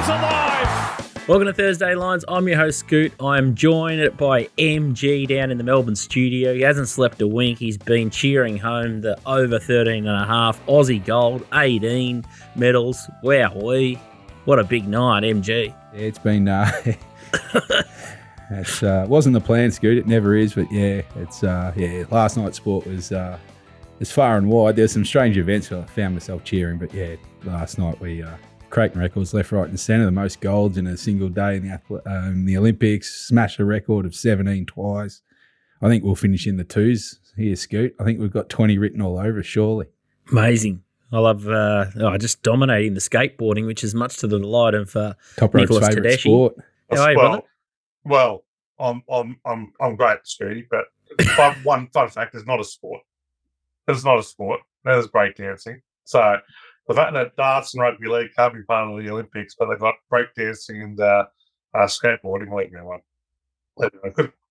comes alive. Welcome to Thursday Lines. I'm your host, Scoot. I'm joined by MG down in the Melbourne studio. He hasn't slept a wink. He's been cheering home the over 13.5 Aussie gold, 18 medals. Wowee. What a big night, MG. Yeah, it's been... It wasn't the plan, Scoot. It never is, but last night's sport was far and wide. There's some strange events where I found myself cheering, but yeah, last night we cracked records left, right and centre. The most golds in a single day in the Olympics, smashed a record of 17 twice. I think we'll finish in the twos here, Scoot. I think we've got 20 written all over us, surely. Amazing. I love just dominating the skateboarding, which is much to the delight of Toprope's favourite Tedeschi. sport. How are you, brother? Well, I'm great, Scooty, but one fun fact, it's not a sport. It's not a sport. There's breakdancing. So the fact that darts and rugby league can't be part of the Olympics, but they've got breakdancing and skateboarding, let me know.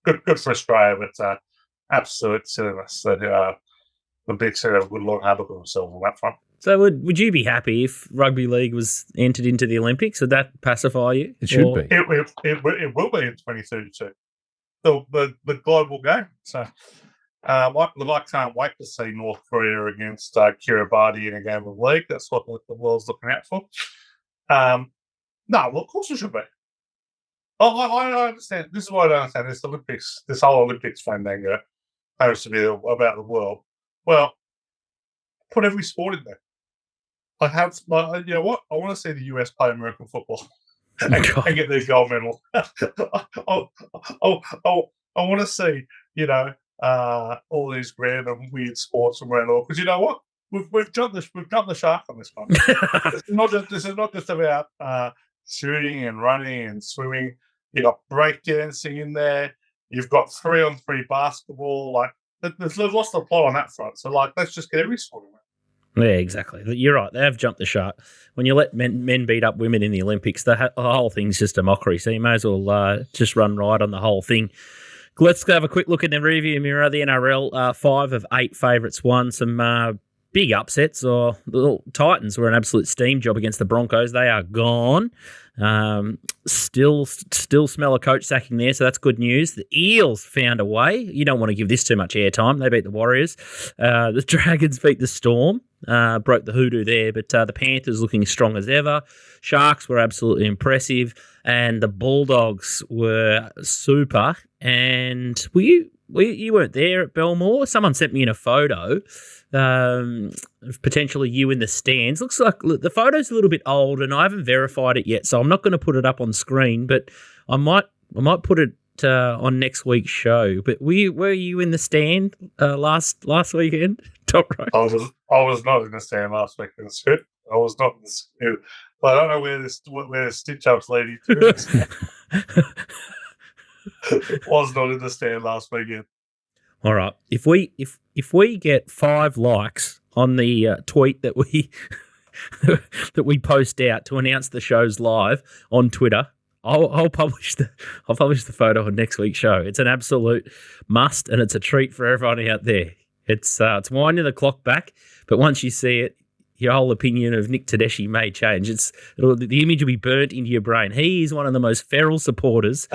Good for Australia, but absolute silliness that the big city have a good long hard look at themselves on that front. So would you be happy if rugby league was entered into the Olympics? Would that pacify you? It should be. It will be in 2032. The global game. So I can't wait to see North Korea against Kiribati in a game of league. That's what the world's looking out for. No, well, of course it should be. I understand. This is what I don't understand. This Olympics, this whole Olympics fandango has to be about the world. Well, put every sport in there. You know what? I want to see the US play American football and get their gold medal. I want to see, all these random weird sports from around the world. Because you know what? We've jumped the shark on this one. This is not just about shooting and running and swimming. You got breakdancing in there. You've got 3-on-3 basketball. Like there's lots of plot on that front. So let's just get every sport in there. Yeah, exactly. You're right. They have jumped the shark. When you let men beat up women in the Olympics, the whole thing's just a mockery. So you may as well just run right on the whole thing. Let's have a quick look in the rearview mirror. The NRL, 5 of 8 favourites won. Some big upsets. The Titans were an absolute steam job against the Broncos. They are gone. Still smell a coach sacking there, so that's good news. The Eels found a way. You don't want to give this too much airtime. They beat the Warriors. The Dragons beat the Storm. Broke the hoodoo there, but the Panthers looking strong as ever. Sharks were absolutely impressive, and the Bulldogs were super. And you weren't there at Belmore? Someone sent me in a photo of potentially you in the stands. Looks like the photo's a little bit old, and I haven't verified it yet, so I'm not going to put it up on screen, but I might put it on next week's show. But were you in the stand last weekend? Toprope? I was not in the stand last weekend. I was not in the stand. But I don't know where the stitch up's leading to. Was not in the stand last weekend. All right. If we get 5 likes on the tweet that we post out to announce the show's live on Twitter, I'll publish the photo on next week's show. It's an absolute must, and it's a treat for everyone out there. It's winding the clock back, but once you see it, your whole opinion of Nick Tedeschi may change. The image will be burnt into your brain. He is one of the most feral supporters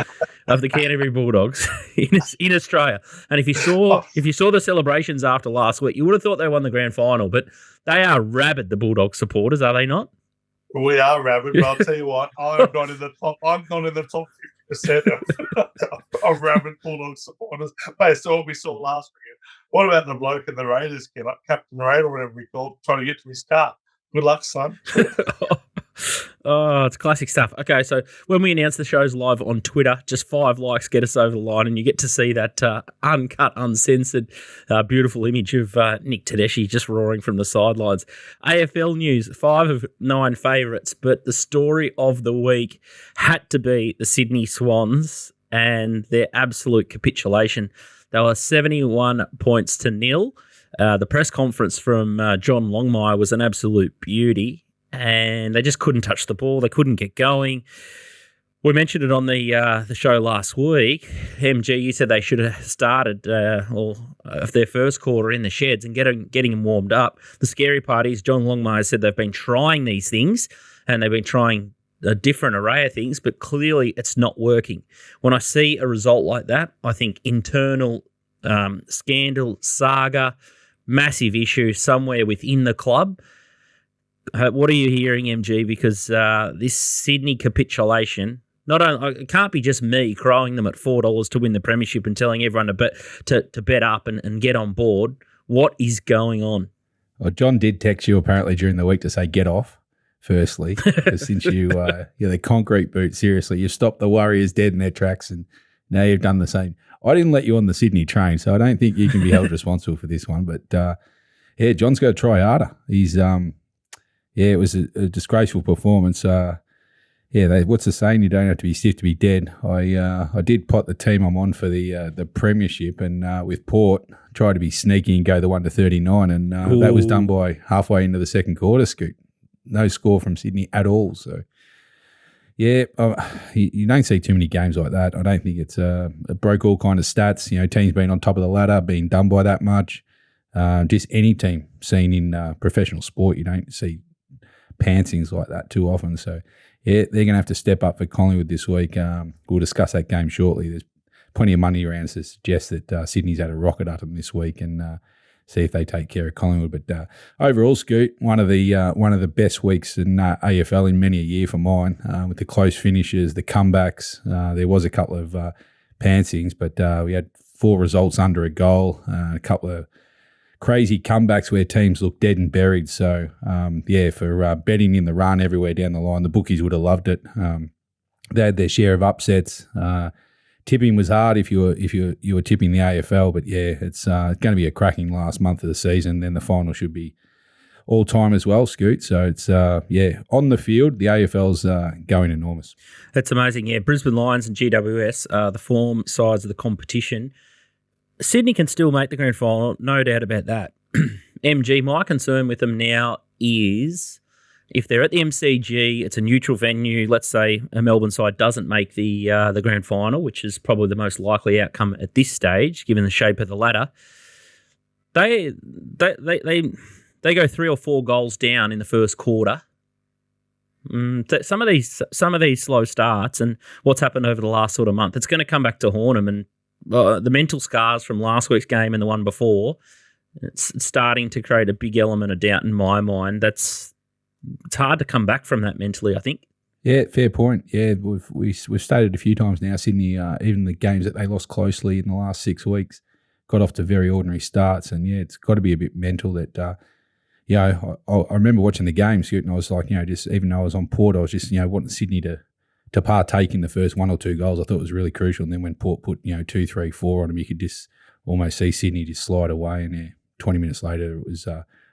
of the Canterbury Bulldogs in Australia. And if you saw the celebrations after last week, you would have thought they won the grand final. But they are rabid, the Bulldog supporters, are they not? We are rabid, but I'll tell you what, I'm not in the top 50% of rabid Bulldog supporters based on what we saw last weekend. What about the bloke in the Raiders kit, like Captain Raid or whatever we call, trying to get to his car? Good luck, son. Oh, it's classic stuff. Okay, so when we announce the show's live on Twitter, just 5 likes get us over the line, and you get to see that uncut, uncensored, beautiful image of Nick Tedeschi just roaring from the sidelines. AFL news, 5 of 9 favourites, but the story of the week had to be the Sydney Swans and their absolute capitulation. They were 71 points to 0. The press conference from John Longmire was an absolute beauty, and they just couldn't touch the ball. They couldn't get going. We mentioned it on the show last week. MG, you said they should have started their first quarter in the sheds and getting them warmed up. The scary part is John Longmire said they've been trying these things, and they've been trying a different array of things, but clearly it's not working. When I see a result like that, I think internal scandal, saga, massive issue somewhere within the club. What are you hearing, MG? Because this Sydney capitulation, not only it can't be just me crowing them at $4 to win the premiership and telling everyone to bet up and get on board. What is going on? Well, John did text you apparently during the week to say get off. Firstly, since you're the concrete boot. Seriously, you stopped the Warriors dead in their tracks, and now you've done the same. I didn't let you on the Sydney train, so I don't think you can be held responsible for this one. But John's got to try harder. He's it was a disgraceful performance. What's the saying? You don't have to be stiff to be dead. I did pot the team I'm on for the premiership, and with Port tried to be sneaky and go the 1-39, and that was done by halfway into the second quarter. Scoot. No score from Sydney at all. So, you don't see too many games like that. I don't think it broke all kind of stats. Teams being on top of the ladder, being done by that much. Just any team seen in professional sport, you don't see pantsings like that too often. So, they're going to have to step up for Collingwood this week. We'll discuss that game shortly. There's plenty of money around to suggest that Sydney's had a rocket at them this week, and see if they take care of Collingwood. But overall, Scoot, one of the best weeks in AFL in many a year for mine, with the close finishes, the comebacks. There was a couple of pantsings, but we had 4 results under a goal, a couple of crazy comebacks where teams looked dead and buried. So, for betting in the run everywhere down the line, the bookies would have loved it. They had their share of upsets. Tipping was hard if you were tipping the AFL, but it's going to be a cracking last month of the season. Then the final should be all time as well, Scoot. So it's on the field, the AFL's going enormous. That's amazing. Yeah, Brisbane Lions and GWS are the form sides of the competition. Sydney can still make the grand final, no doubt about that. MG, my concern with them now is if they're at the MCG, it's a neutral venue. Let's say a Melbourne side doesn't make the grand final, which is probably the most likely outcome at this stage, given the shape of the ladder. They go 3 or 4 goals down in the first quarter. Some of these slow starts and what's happened over the last sort of month, it's going to come back to haunt them. And the mental scars from last week's game and the one before, it's starting to create a big element of doubt in my mind. It's hard to come back from that mentally, I think. Yeah, fair point. Yeah, we've stated a few times now, Sydney, even the games that they lost closely in the last 6 weeks, got off to very ordinary starts. And, it's got to be a bit mental that, I remember watching the game, and I was like, just even though I was on Port, I was just, wanting Sydney to partake in the first 1 or 2 goals. I thought it was really crucial. And then when Port put, 2, 3, 4 on them, you could just almost see Sydney just slide away. And 20 minutes later, it was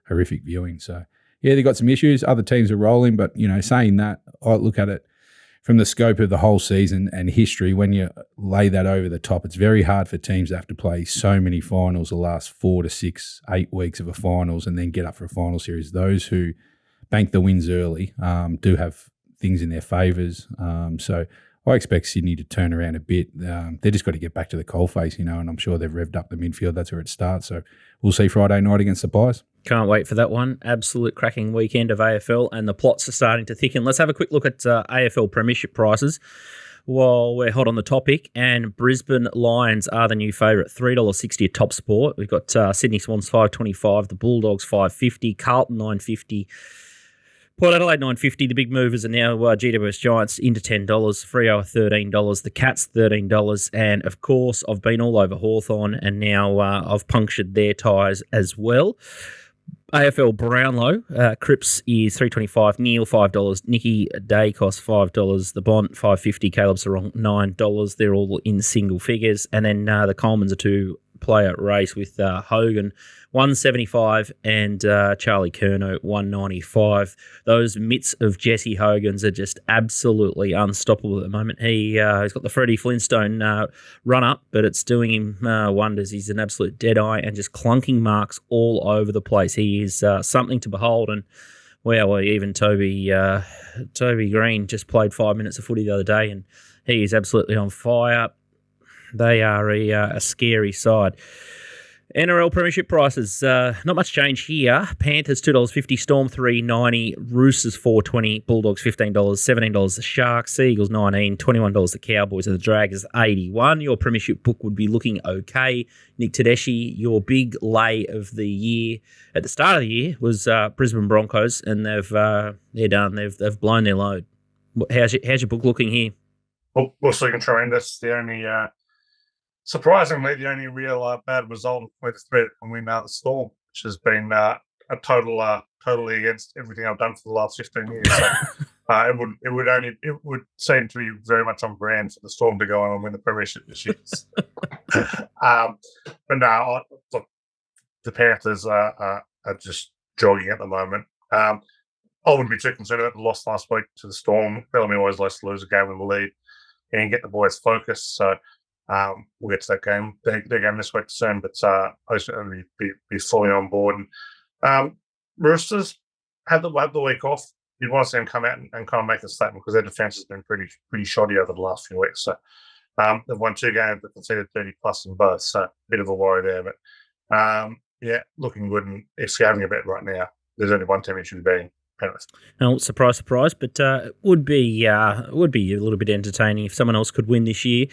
horrific viewing. So, they got some issues. Other teams are rolling, but, saying that, I look at it from the scope of the whole season and history. When you lay that over the top, it's very hard for teams to have to play so many finals the last 4 to 6, 8 weeks of a finals and then get up for a final series. Those who bank the wins early do have things in their favours. So I expect Sydney to turn around a bit. They just got to get back to the coalface, and I'm sure they've revved up the midfield. That's where it starts. So we'll see Friday night against the Pies. Can't wait for that one. Absolute cracking weekend of AFL, and the plots are starting to thicken. Let's have a quick look at AFL premiership prices while we're hot on the topic. And Brisbane Lions are the new favourite, $3.60 at Top Sport. We've got Sydney Swans $5.25, the Bulldogs $5.50, Carlton $9.50. Port Adelaide $9.50. The big movers are now GWS Giants into $10, Freo $13, the Cats $13, and of course I've been all over Hawthorn, and now I've punctured their ties as well. AFL Brownlow, Cripps is $3.25, Neil $5, Nicky Dacos $5, the Bont $5.50, Caleb Sarong $9. They're all in single figures, and then the Colemans are 2-player race with Hogan $1.75 and Charlie Curnow $1.95. Those mitts of Jesse Hogan's are just absolutely unstoppable at the moment. He's got the Freddie Flintstone run up, but it's doing him wonders. He's an absolute deadeye and just clunking marks all over the place. He is something to behold. And well, even Toby Green just played 5 minutes of footy the other day, and he is absolutely on fire. They are a scary side. NRL Premiership prices, not much change here. Panthers $2.50, Storm $3.90, Roosters $4.20, Bulldogs $15, $17 the Sharks, Seagulls $19, $21 the Cowboys, and the Dragons $81. Your Premiership book would be looking okay. Nick Tedeschi, your big lay of the year at the start of the year was Brisbane Broncos, and they're done. They've blown their load. How's your book looking here? Well, looking tremendous. The only surprisingly, the only real bad result with the threat and win the Storm, which has been a totally against everything I've done for the last 15 years. So, it would seem to be very much on brand for the Storm to go on and win the Premiership this year. But no, look, the Panthers are just jogging at the moment. I wouldn't be too concerned about the loss last week to the Storm. Bellamy always likes to lose a game with the lead and get the boys focused. So we'll get to that game. Their game this week soon, but I just want to be fully on board. And Roosters had the week off. You'd want to see them come out and kind of make a statement because their defence has been pretty shoddy over the last few weeks. So they've won 2 games but conceded 30 plus in both. So a bit of a worry there. But looking good. And if you're having a bet right now, there's only one team you should be betting. No, surprise, but it would be a little bit entertaining if someone else could win this year.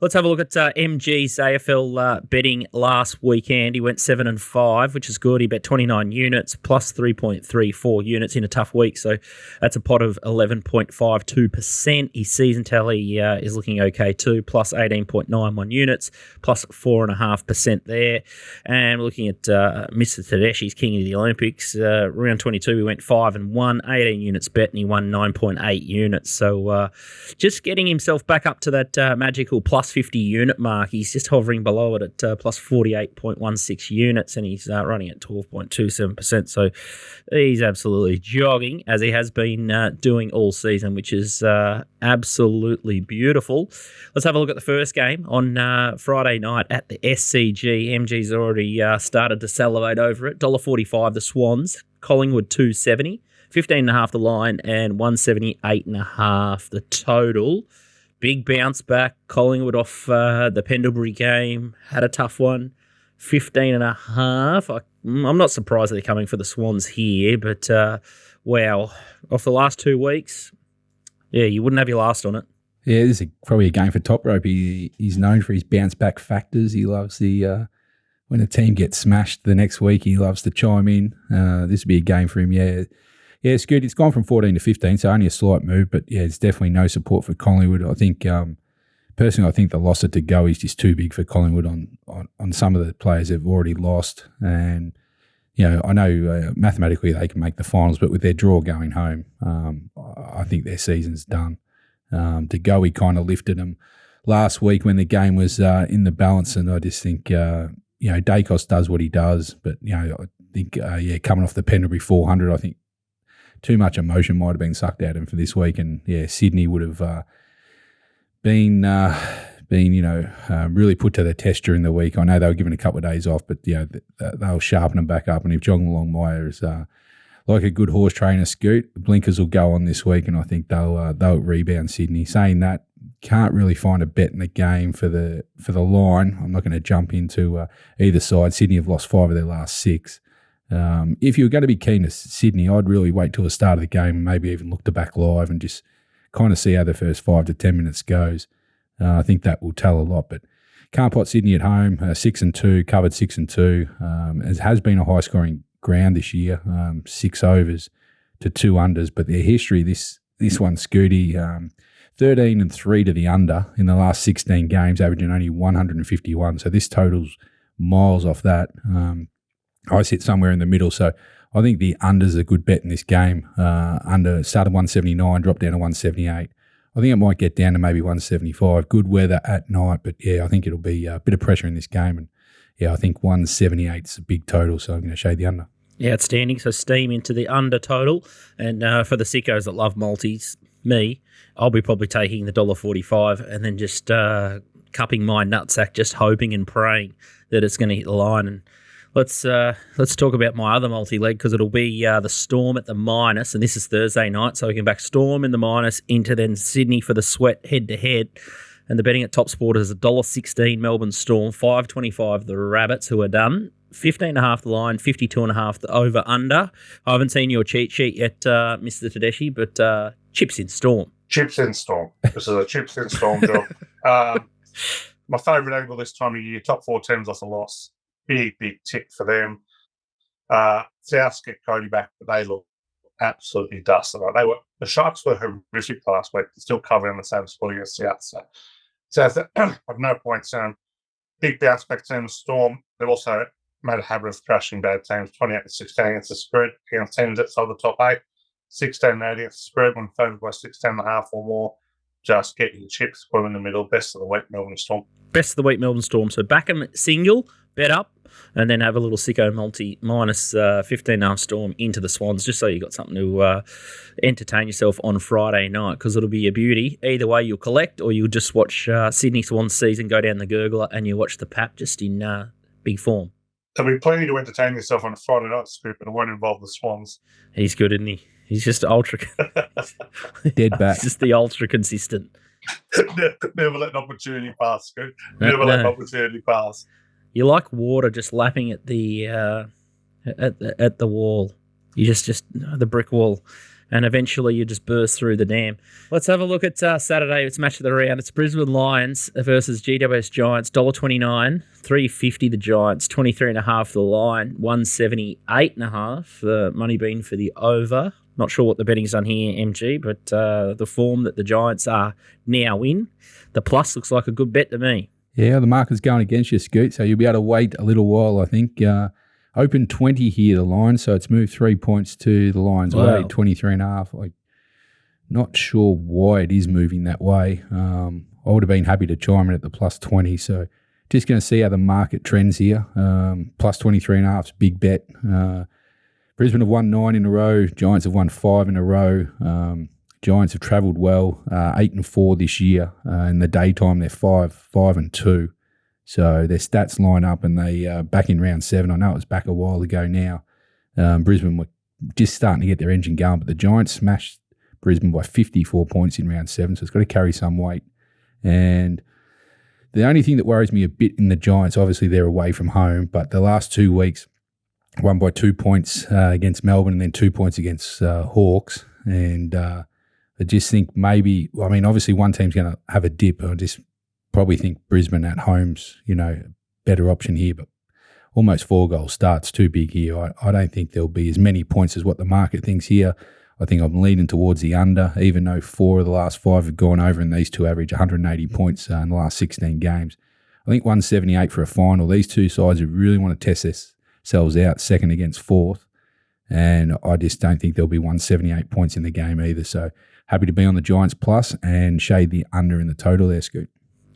Let's have a look at MG's AFL betting last weekend. He went 7-5, which is good. He bet 29 units plus 3.34 units in a tough week, so that's a pot of 11.52%. His season tally is looking okay too, plus 18.91 units, plus 4.5% there. And we're looking at Mr. Tedeschi's King of the Olympics. Round 22, we went 5-1, 18 units bet, and he won 9.8 units. So just getting himself back up to that magical plus 50 unit mark. He's just hovering below it at plus 48.16 units, and he's running at 12.27%. So he's absolutely jogging, as he has been doing all season, which is absolutely beautiful. Let's have a look at the first game on Friday night at the SCG. MG's already started to salivate over it. $1.45 the Swans, Collingwood $2.70. 15.5 the line, and 178.5 the total. Big bounce back. Collingwood off the Pendlebury game had a tough one. 15.5. I'm not surprised that they're coming for the Swans here, but wow, off the last 2 weeks, you wouldn't have your last on it. Yeah, this is probably a game for Toprope. He's known for his bounce back factors. He loves the when a team gets smashed the next week, he loves to chime in. This would be a game for him. Yeah, it's good. It's gone from 14 to 15, so only a slight move, but yeah, it's definitely no support for Collingwood. I think, personally, I think the loss of To Go is just too big for Collingwood on some of the players they've already lost. And, I know mathematically they can make the finals, but with their draw going home, I think their season's done. To Go, he kind of lifted them last week when the game was in the balance, and I just think, Dacos does what he does, but, I think, coming off the Pendlebury 400, I think, too much emotion might have been sucked out of him for this week, and Sydney would have been really put to the test during the week. I know they were given a couple of days off, but they'll sharpen them back up. And if John Longmire is like a good horse trainer, Scoot, blinkers will go on this week, and I think they'll rebound Sydney. Saying that, can't really find a bet in the game for the line. I'm not going to jump into either side. Sydney have lost 5 of their last 6. If you were going to be keen to Sydney, I'd really wait till the start of the game and maybe even look to back live and just kind of see how the first 5 to 10 minutes goes. I think that will tell a lot. But can't pot Sydney at home, 6-2, covered 6-2. It has been a high-scoring ground this year, 6 overs to 2 unders. But their history, this one, Scooty, 13-3 to the under in the last 16 games, averaging only 151. So this totals miles off that. I sit somewhere in the middle, so I think the under's a good bet in this game. Under started 179, dropped down to 178. I think it might get down to maybe 175. Good weather at night, but I think it'll be a bit of pressure in this game. And I think 178 is a big total, so I'm going to shade the under. Yeah, outstanding. So steam into the under total. And for the sickos that love multis, I'll be probably taking the $1.45 and then just cupping my nutsack, just hoping and praying that it's going to hit the line. And let's talk about my other multi-leg, because it'll be the Storm at the minus, and this is Thursday night, so we can back Storm in the minus into then Sydney for the sweat head-to-head. And the betting at Top Sport is $1.16 Melbourne Storm, $5.25 the Rabbits, who are done. 15.5 the line, 52.5 the over-under. I haven't seen your cheat sheet yet, Mr. Tedeschi, but chips in Storm. Chips in Storm. This is a chips in Storm job. My favourite angle this time of year, top 4 teams off a loss. Big tick for them. Souths get Cody back, but they look absolutely dusted. The Sharks were horrific last week. They're still covering the same spot against South. So have no points. Big bounce back team, Storm. They've also made a habit of crushing bad teams. 28-16 against the spread against teams outside the top 8. 16-8 against the spread when favoured by 16.5 or more. Just get your chips, put them in the middle. Best of the week, Melbourne Storm. Best of the week, Melbourne Storm. So back them single, bet up, and then have a little sicko multi minus 15.5 Storm into the Swans, just so you got something to entertain yourself on Friday night, because it'll be a beauty. Either way, you'll collect, or you'll just watch Sydney Swans season go down the gurgler, and you watch the Pap just in big form. There'll be plenty to entertain yourself on a Friday night, Scoop, but it won't involve the Swans. He's good, isn't he? He's just ultra... Dead back. He's just the ultra consistent. Never let an opportunity pass, Scoop. Never let an opportunity pass. You like water just lapping at the at the wall. You just the brick wall, and eventually you just burst through the dam. Let's have a look at Saturday. It's match of the round. It's Brisbane Lions versus GWS Giants. $1.29, $3.50 the Giants, 23.5 the line, 178.5 the money bean for the over. Not sure what the betting's done here, MG, but the form that the Giants are now in, the plus looks like a good bet to me. Yeah, the market's going against you, Scoot, so you'll be able to wait a little while, I think. Open 20 here, the line, so it's moved 3 points to the Lions' way, 23.5. I'm not sure why it is moving that way. I would have been happy to chime in at the plus 20, so just going to see how the market trends here. Plus 23.5 is a big bet. Brisbane have won 9 in a row. Giants have won 5 in a row. Giants have travelled well, 8-4 this year. In the daytime, they're 5-2. So their stats line up, and they back in round 7. I know it was back a while ago now. Brisbane were just starting to get their engine going, but the Giants smashed Brisbane by 54 points in round 7, so it's got to carry some weight. And the only thing that worries me a bit in the Giants, obviously they're away from home, but the last 2 weeks, won by 2 points against Melbourne and then 2 points against Hawks. And I just think maybe, obviously one team's going to have a dip. I just probably think Brisbane at home's, better option here, but almost 4 goal starts too big here. I don't think there'll be as many points as what the market thinks here. I think I'm leaning towards the under, even though 4 of the last 5 have gone over, and these two average 180 points in the last 16 games. I think 178 for a final. These two sides who really want to test themselves out, second against fourth, and I just don't think there'll be 178 points in the game either. So happy to be on the Giants plus and shade the under in the total there, Scoot.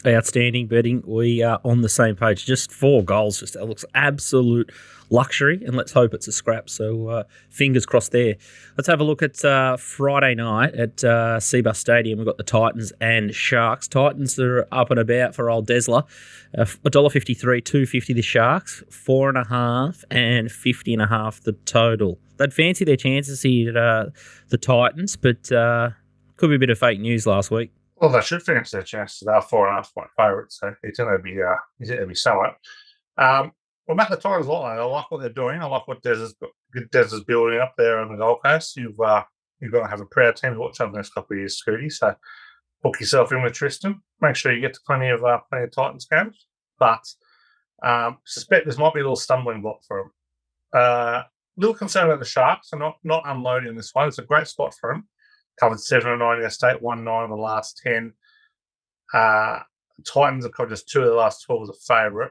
Outstanding betting. We are on the same page. Just 4 goals. Just, it looks absolute luxury, and let's hope it's a scrap. So fingers crossed there. Let's have a look at Friday night at Seabus Stadium. We've got the Titans and Sharks. Titans are up and about for old Desler. $1.53, $2.50 the Sharks, 4.5 and 50.5 the total. They'd fancy their chances here at the Titans, but could be a bit of fake news last week. Well, they should finish their chances. They're 4.5 point favourites, so it's going to be somewhat. Well, Matt, the Titans I like what they're doing. I like what Des is building up there on the Gold Coast. You've got to have a proud team to watch over the next couple of years, Scooty. So book yourself in with Tristan. Make sure you get to plenty of Titans games. But suspect this might be a little stumbling block for them. Little concerned about the Sharks. I'm not unloading this one. It's a great spot for them. Covered 7-9 in the state, 1-9 in the last 10. Titans have covered just 2 of the last 12 as a favourite.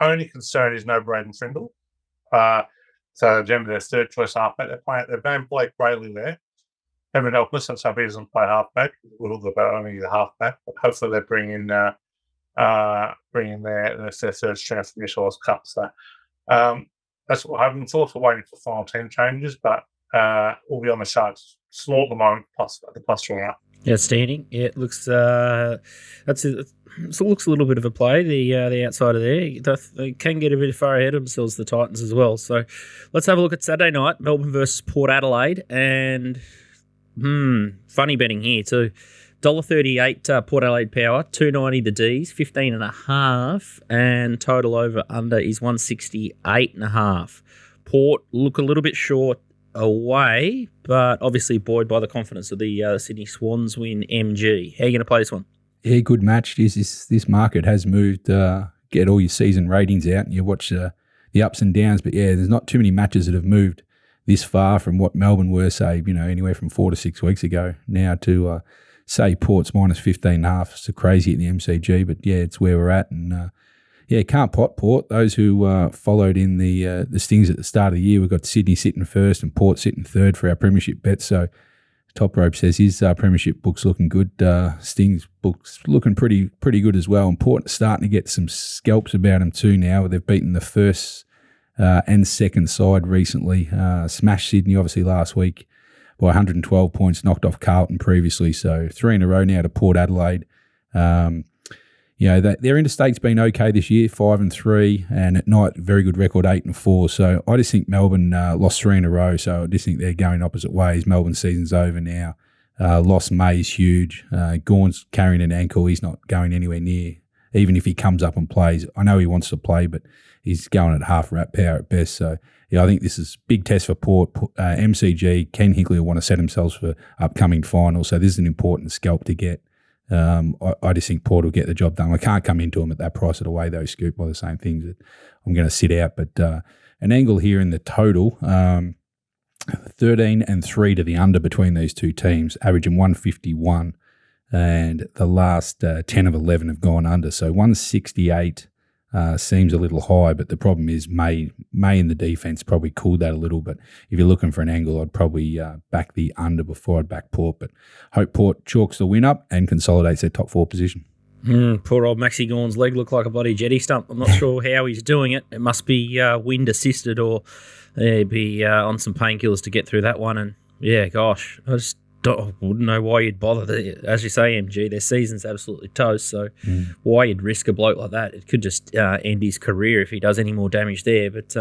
Only concern is no Braden Frindle. So generally their third choice halfback. They're going Blake Brayley there. Haven't helped us since he doesn't play halfback. We're all about only the halfback, but hopefully they bring in their third chance for the World Cup. So that's what I haven't thought. We're waiting for final team changes, but we'll be on the Sharks. Small at the moment, plus the plus one up. Outstanding. Yeah, it looks it looks a little bit of a play. The outside of there, they can get a bit far ahead of themselves, the Titans as well. So let's have a look at Saturday night, Melbourne versus Port Adelaide, and funny betting here too. $1.38 Port Adelaide Power, $2.90 the D's, 15.5, and total over under is 168.5. Port look a little bit short away, but obviously buoyed by the confidence of the Sydney Swans win MG. How are you going to play this one? Yeah, good match. This market has moved. Get all your season ratings out and you watch the ups and downs. But yeah, there's not too many matches that have moved this far from what Melbourne were, say, anywhere from 4 to 6 weeks ago now to say Port's minus 15.5. It's so crazy at the MCG, but yeah, it's where we're at. And can't pot Port. Those who followed in the Stings at the start of the year, we've got Sydney sitting first and Port sitting third for our premiership bets. So Toprope says his premiership book's looking good. Stings book's looking pretty good as well. And Port starting to get some scalps about them too now. They've beaten the first and second side recently. Smashed Sydney obviously last week by 112 points, knocked off Carlton previously. So 3 in a row now to Port Adelaide. Their interstate's been okay this year, 5-3, and at night, very good record, 8-4. So I just think Melbourne lost 3 in a row. So I just think they're going opposite ways. Melbourne's season's over now. Lost May's huge. Gawn's carrying an ankle. He's not going anywhere near, even if he comes up and plays. I know he wants to play, but he's going at half rap power at best. So yeah, I think this is a big test for Port. MCG, Ken Hinkley will want to set themselves for upcoming finals. So this is an important scalp to get. I just think Port will get the job done. I can't come into them at that price of the way, though, Scoop, by the same things that I'm going to sit out. But an angle here in the total, 13-3 to the under between these two teams, averaging 151, and the last 10 of 11 have gone under. So 168 seems a little high, but the problem is May in the defence probably cooled that a little. But if you're looking for an angle, I'd probably back the under before I'd back Port. But hope Port chalks the win up and consolidates their top 4 position. Poor old Maxi Gawn's leg looked like a bloody jetty stump. I'm not sure how he's doing it. It must be wind assisted or be on some painkillers to get through that one. And yeah, gosh, I wouldn't know why you'd bother. As you say, MG, their season's absolutely toast. So why you'd risk a bloke like that? It could just end his career if he does any more damage there. But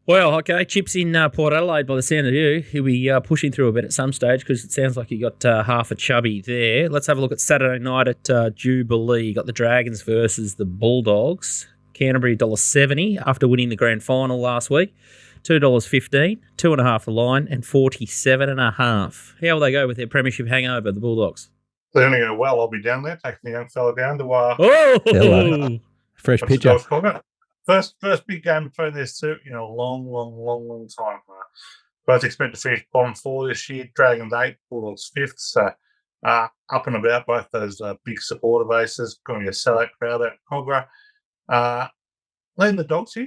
okay, Chips in Port Adelaide. By the sound of you, he'll be pushing through a bit at some stage because it sounds like he got half a chubby there. Let's have a look at Saturday night at Jubilee. You got the Dragons versus the Bulldogs. Canterbury $1.70 after winning the grand final last week. $2.15, 2.5 the line, and 47.5. How will they go with their premiership hangover, the Bulldogs? They're going to go well. I'll be down there taking the young fella down to Hello. Fresh pitcher. First big game between these two in a long time. Both expect to finish bottom 4 this year. Dragons 8, Bulldogs 5th. So up and about both those big supporter bases. Going to be a sellout crowd at Cogra. Leading the Dogs here.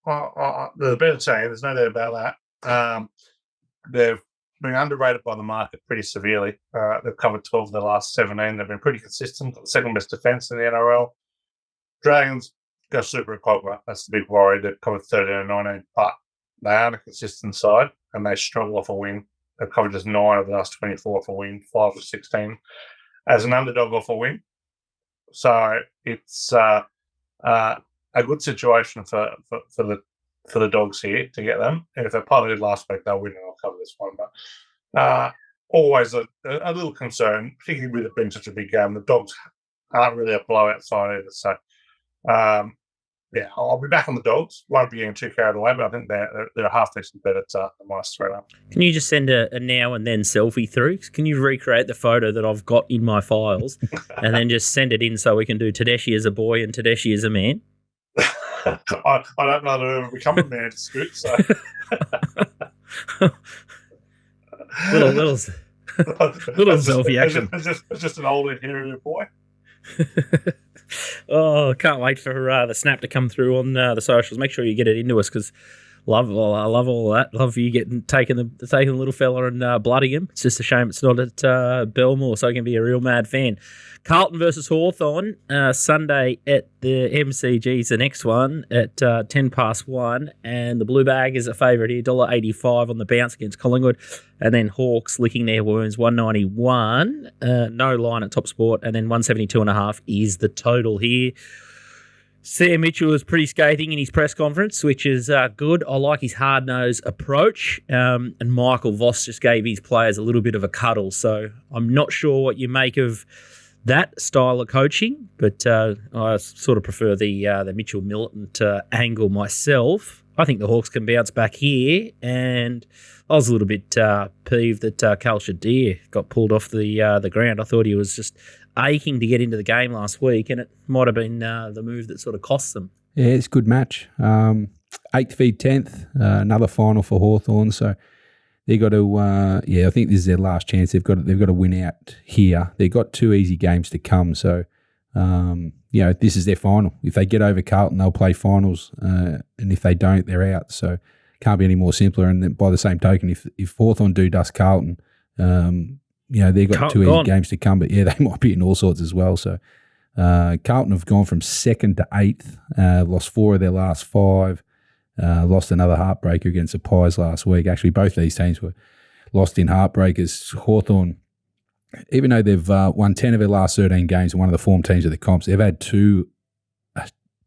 The better saying, there's no doubt about that. They've been underrated by the market pretty severely. They've covered 12 of the last 17. They've been pretty consistent. Got the second best defence in the NRL. Dragons go super at Cogra. That's the big worry. They've covered 13 and 19, but they are a consistent side and they struggle off a win. They've covered just 9 of the last 24 off a win, 5 of 16 as an underdog off a win. So it's a good situation for the Dogs here to get them. And if they piloted last week, they'll win and I'll cover this one. But always a little concern, particularly with it being such a big game. The Dogs aren't really a blowout side either. So, I'll be back on the Dogs. Won't be getting too carried away, but I think they're a half decent bet at the -3. Can you just send a now and then selfie through? Can you recreate the photo that I've got in my files and then just send it in so we can do Tedeschi as a boy and Tedeschi as a man? I don't know to ever become a man to Scoot, so little selfie action. It's just an old inherited boy. Oh, can't wait for the snap to come through on the socials. Make sure you get it into us because I love all that. Love you taking the little fella and blooding him. It's just a shame it's not at Belmore, so I can be a real mad fan. Carlton versus Hawthorn, Sunday at the MCG is the next one at 1:10, and the Blue Bag is a favourite here, $1.85 on the bounce against Collingwood, and then Hawks licking their wounds, 191, no line at Top Sport, and then 172.5 is the total here. Sam Mitchell was pretty scathing in his press conference, which is good. I like his hard-nosed approach. And Michael Voss just gave his players a little bit of a cuddle. So I'm not sure what you make of that style of coaching, but I sort of prefer the Mitchell Militant angle myself. I think the Hawks can bounce back here, and I was a little bit peeved that Cal Shadir got pulled off the ground. I thought he was just aching to get into the game last week, and it might have been the move that sort of cost them. Yeah, it's a good match. 8th v 10th, another final for Hawthorn. So they've got to, I think this is their last chance. They've got to win out here. They've got 2 easy games to come. So, this is their final. If they get over Carlton, they'll play finals. And if they don't, they're out. So can't be any more simpler. And then by the same token, if Hawthorn do dust Carlton, they've got 2 easy games to come. But, they might be in all sorts as well. So Carlton have gone from 2nd to 8th, lost 4 of their last 5. Lost another heartbreaker against the Pies last week. Actually, both these teams were lost in heartbreakers. Hawthorn, even though they've won 10 of their last 13 games and one of the form teams of the comps, they've had 2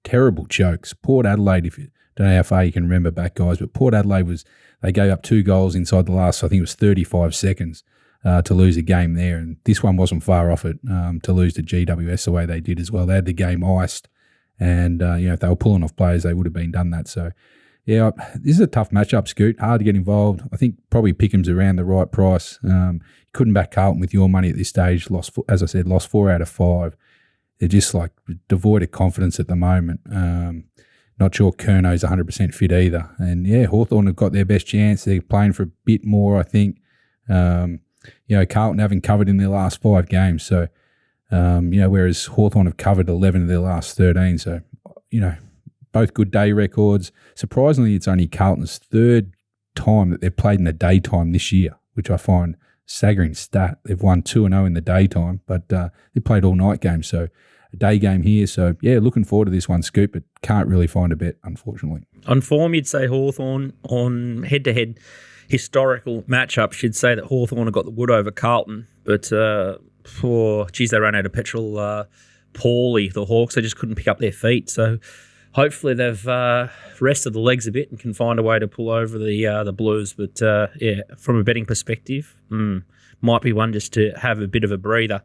terrible chokes. Port Adelaide, if you don't know how far you can remember back, guys, but Port Adelaide they gave up 2 goals inside the last, I think it was 35 seconds to lose a game there. And this one wasn't far off it to lose to GWS the way they did as well. They had the game iced. And, if they were pulling off players, they would have been done that. So, this is a tough matchup, Scoot. Hard to get involved. I think probably Pickham's around the right price. Couldn't back Carlton with your money at this stage. Lost 4 out of 5. They're just like devoid of confidence at the moment. Not sure Curno's 100% fit either. And, Hawthorn have got their best chance. They're playing for a bit more, I think. Carlton haven't covered in their last 5 games. So, whereas Hawthorn have covered 11 of their last 13. So, both good day records. Surprisingly, it's only Carlton's 3rd time that they've played in the daytime this year, which I find staggering stat. They've won 2-0 in the daytime, but they played all night games. So a day game here. So, looking forward to this one, Scoop, but can't really find a bet, unfortunately. On form, you'd say Hawthorn. On head-to-head historical matchups, you'd say that Hawthorn have got the wood over Carlton, but they ran out of petrol poorly. The Hawks, they just couldn't pick up their feet. So hopefully they've rested the legs a bit and can find a way to pull over the Blues. But, from a betting perspective, might be one just to have a bit of a breather.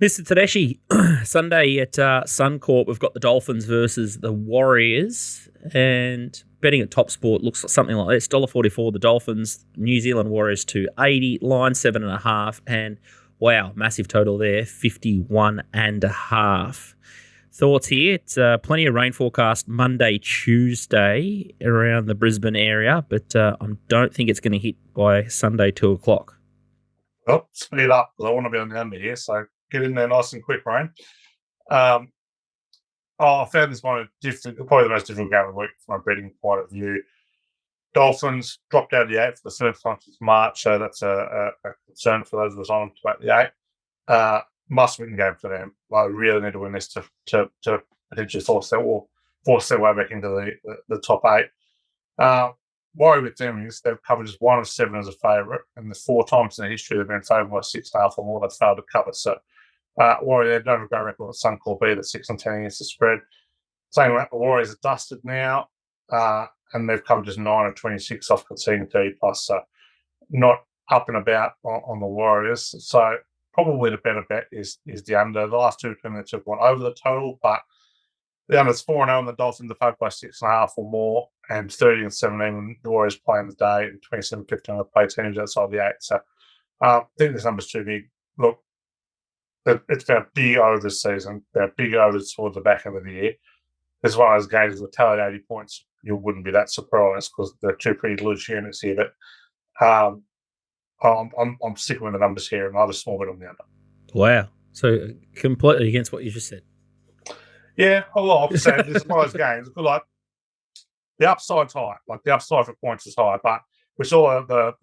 Mr. Tedeschi, Sunday at Suncorp, we've got the Dolphins versus the Warriors. And betting at Top Sport looks like something like this. $1.44 the Dolphins, New Zealand Warriors $2.80, line 7.5, and wow, massive total there, 51.5. Thoughts here? It's plenty of rain forecast Monday, Tuesday around the Brisbane area, but I don't think it's going to hit by Sunday 2 o'clock. Well, speed up because I want to be on the under here, so get in there nice and quick, rain. I found this one probably the most difficult game of the week from a betting point of view. Dolphins dropped out of the 8 for the first time since March, so that's a concern for those of us on to back the 8. Must-win game for them. I really need to win this to potentially force their way back into the top 8. Worry with them is they've covered just 1 of 7 as a favourite, and the 4 times in the history they've been favoured by 6.5 or more, they've failed to cover. So, worry they don't have a great record at Suncorp either, 6-10 against the spread. Saying that, the Warriors are dusted now, and they've covered just 9 of 26 off conceding 30+, so not up and about on the Warriors. So, probably the better bet is the under. The last 2 minutes have gone over the total, but the under's 4-0 and the Dolphins are favored by 6.5 or more, and 30-17 when the Warriors play in the day, and 27-15 on the play teams outside the 8. So I think this number's too big. Look, it's been a big over this season. They're big overs towards the back end of the year. This is one of those games with tally 80 points. You wouldn't be that surprised because they're 2 pretty loose units here. But I'm sticking with the numbers here, and I'll have a small bit on the under. Wow. So completely against what you just said. Yeah, I'm saying this is one of those games. Like the upside's high, like the upside for points is high, but we saw the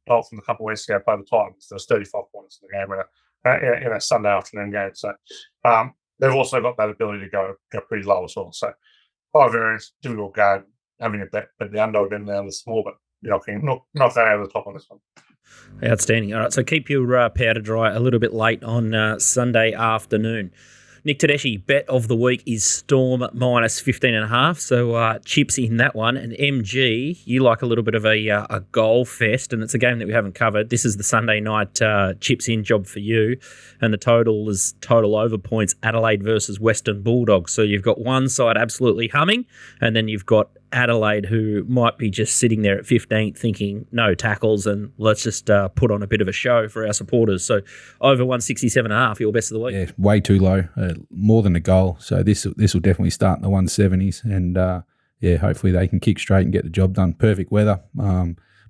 Dolphins a couple of weeks ago play the Titans. There's 35 points in the game in a Sunday afternoon game. So they've also got that ability to go pretty low as well. So high variance, difficult game, having a bet, but the under would been down the small, but not that out of the top on this one. Outstanding. All right, so keep your powder dry a little bit late on Sunday afternoon. Nick Tedeschi, bet of the week is Storm minus 15.5. So chips in that one. And MG, you like a little bit of a goal fest, and it's a game that we haven't covered. This is the Sunday night chips in job for you. And the total is total over points, Adelaide versus Western Bulldogs. So you've got one side absolutely humming, and then you've got Adelaide, who might be just sitting there at 15th thinking no tackles and let's just put on a bit of a show for our supporters. So over 167.5, your best of the week. Yeah, way too low, more than a goal. So this will definitely start in the 170s, and hopefully they can kick straight and get the job done. Perfect weather.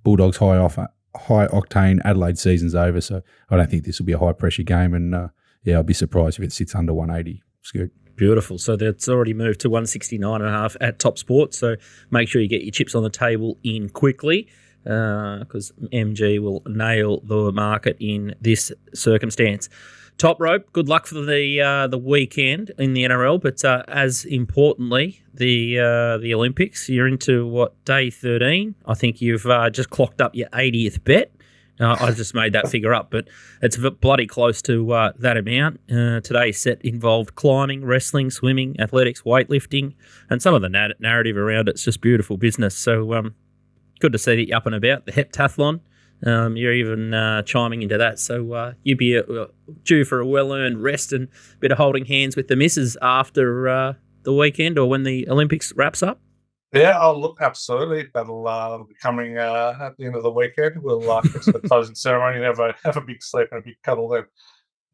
Bulldogs high octane. Adelaide season's over, so I don't think this will be a high pressure game. And I'll be surprised if it sits under 180. Scoot. Beautiful. So that's already moved to 169.5 at Top Sport. So make sure you get your chips on the table in quickly, because MG will nail the market in this circumstance. Toprope, good luck for the weekend in the NRL, but as importantly, the Olympics. You're into day 13. I think you've just clocked up your 80th bet. I just made that figure up, but it's bloody close to that amount. Today's set involved climbing, wrestling, swimming, athletics, weightlifting, and some of the narrative around it's just beautiful business. So good to see that you're up and about. The heptathlon, you're even chiming into that. So you'd be due for a well-earned rest and a bit of holding hands with the missus after the weekend or when the Olympics wraps up. Yeah, I'll look, absolutely. That'll be coming at the end of the weekend. We'll get to the closing ceremony and have a big sleep and a big cuddle then.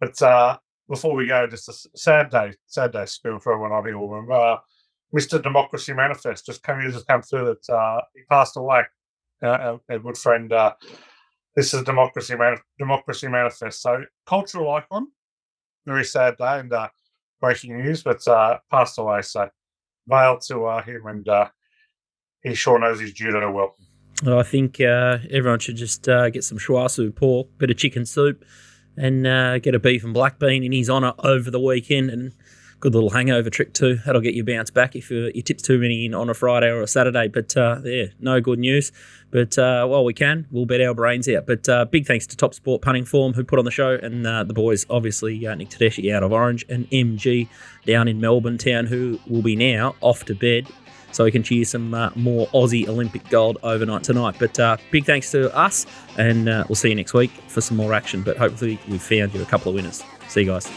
But before we go, just a sad day spill for everyone on here. Mr. Democracy Manifest just come through that he passed away. Our good friend. This is Democracy Manifest. So cultural icon, very sad day and breaking news, but passed away. So mail to him, and he sure knows his judo well. I think everyone should just get some shuasu pork, bit of chicken soup, and get a beef and black bean in his honour over the weekend, and good little hangover trick too. That'll get you bounced back if you tip too many in on a Friday or a Saturday. But no good news. But while we can, we'll bet our brains out. But big thanks to Top Sport Punting Form who put on the show, and the boys, obviously, Nick Tedeschi out of Orange and MG down in Melbourne town, who will be now off to bed so we can cheer some more Aussie Olympic gold overnight tonight. But big thanks to us, and we'll see you next week for some more action. But hopefully we've found you a couple of winners. See you guys.